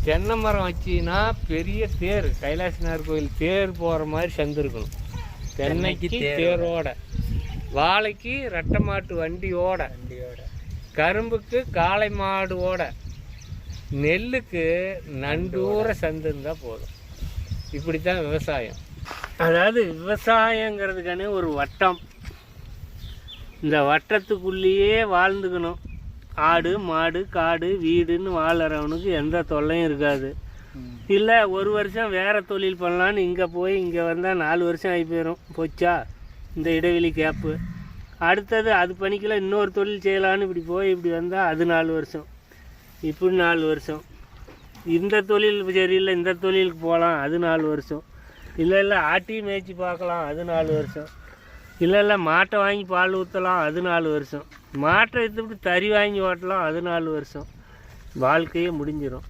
தென்னை மரம் வச்சின்னா பெரிய தேர், கைலாசநாதர் கோயில் தேர் போகிற மாதிரி சந்திருக்கணும். தென்னைக்கு தேரோட, வாழைக்கு ரெட்டை மாட்டு வண்டியோட, கரும்புக்கு காளை மாடுவோட, நெல்லுக்கு நண்டூர சந்து இருந்தால் போதும். இப்படி தான் விவசாயம். அதாவது விவசாயங்கிறதுக்கானே ஒரு வட்டம், இந்த வட்டத்துக்குள்ளேயே வாழ்ந்துக்கணும். ஆடு மாடு காடு வீடுன்னு வாழறவனுக்கு எந்த தொல்லையும் இருக்காது. இல்லை ஒரு வருஷம் வேறு தொழில் பண்ணலான்னு இங்கே போய் இங்கே வந்தால் 4 வருஷம் ஆகி போயிடும். போச்சா இந்த இடைவெளி கேப்பு. அடுத்தது அது பண்ணிக்கல இன்னொரு தொழில் செய்யலான்னு இப்படி போய் இப்படி வந்தால் அது 4 வருஷம், இப்படி 4 வருஷம். இந்த தொழில் சரியில்லை இந்த தொழிலுக்கு போகலாம், அது 4 வருஷம். இல்லை ஆட்டி மேய்ச்சி பார்க்கலாம், அது 4 வருஷம். இல்லை மாட்டை வாங்கி பால் ஊற்றலாம், அது 4 வருஷம். மாட்டை எடுத்துக்கிட்டு தறி வாங்கி ஓட்டலாம், அது 4 வருஷம். வாழ்க்கையே முடிஞ்சிடும்.